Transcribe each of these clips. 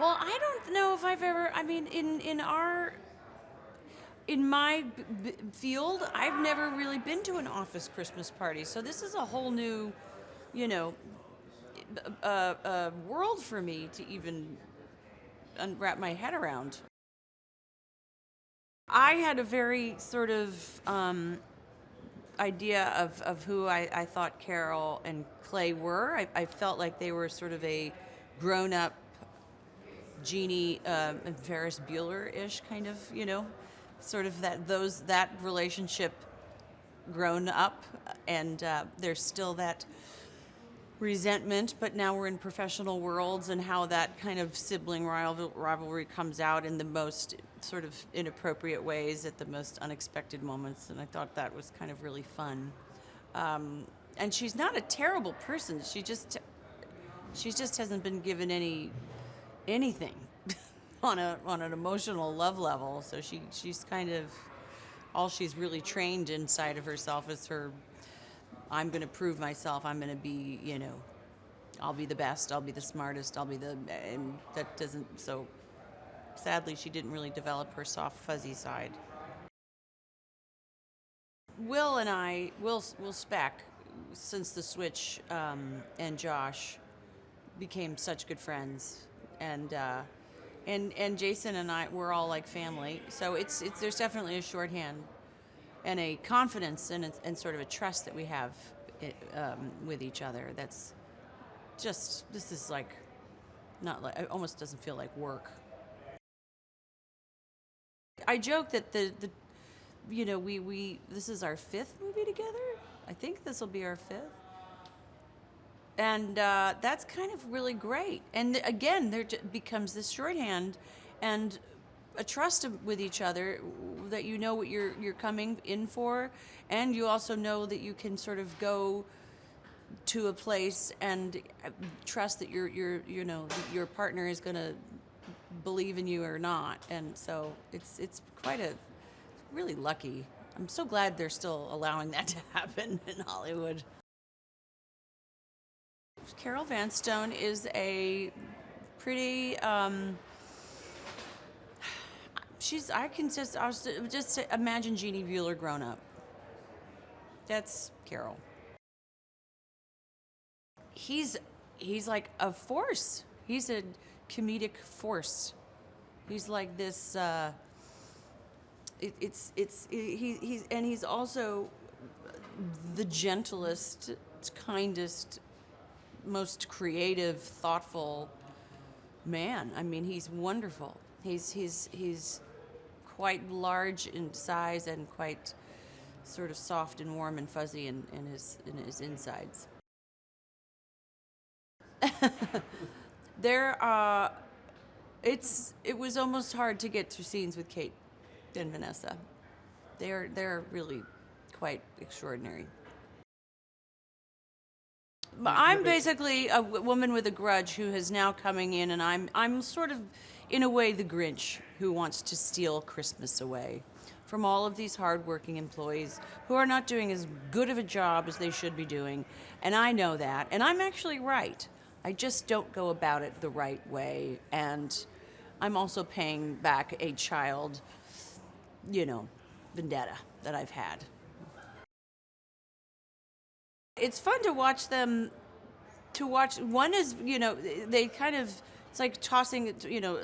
Well, I don't know if I've ever. I mean, in my field, I've never really been to an office Christmas party, so this is a whole new, you know, world for me to even wrap my head around. I had a very sort of idea of who I thought Carol and Clay were. I felt like they were sort of a grown up Jeannie and Ferris Bueller-ish kind of, sort of that relationship grown up, and there's still that resentment, but now we're in professional worlds, and how that kind of sibling rivalry comes out in the most sort of inappropriate ways at the most unexpected moments, and I thought that was kind of really fun. And she's not a terrible person. She just hasn't been given anything on an emotional love level. So she's kind of all she's really trained inside of herself is her. I'm going to prove myself. I'm going to be, I'll be the best. I'll be the smartest. And that doesn't. So sadly, she didn't really develop her soft, fuzzy side. Will Speck, since the switch, and Josh became such good friends, and Jason and I, we're all like family. So it's there's definitely a shorthand and a confidence and sort of a trust that we have with each other. That's just this is like not like it almost doesn't feel like work. I joke that we this is our fifth movie together. I think this will be our fifth. And that's kind of really great. And again, becomes this shorthand and a trust with each other, that you know what you're coming in for, and you also know that you can sort of go to a place and trust that your partner is going to believe in you or not. And so it's quite a really lucky. I'm so glad they're still allowing that to happen in Hollywood. Carol Vanstone is a pretty. I was just imagine Jeannie Bueller grown up. That's Carol. He's like a force. He's a comedic force. He's like this. He's also the gentlest, kindest, most creative, thoughtful man. I mean, he's wonderful. He's quite large in size and quite sort of soft and warm and fuzzy in his insides. There, it was almost hard to get through scenes with Kate and Vanessa. They're really quite extraordinary. I'm basically a woman with a grudge who is now coming in, and I'm sort of, in a way, the Grinch who wants to steal Christmas away from all of these hardworking employees who are not doing as good of a job as they should be doing, and I know that, and I'm actually right. I just don't go about it the right way, and I'm also paying back a child, vendetta that I've had. It's fun to watch them. One is, they kind of, it's like tossing,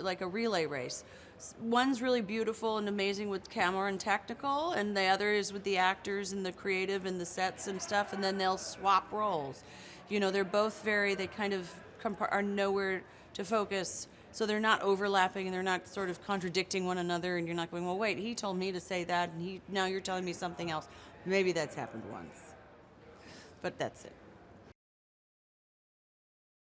like a relay race. One's really beautiful and amazing with camera and technical, and the other is with the actors and the creative and the sets and stuff, and then they'll swap roles. They're both they kind of are nowhere to focus, so they're not overlapping and they're not sort of contradicting one another, and you're not going, well, wait, he told me to say that, and now you're telling me something else. Maybe that's happened once. But that's it.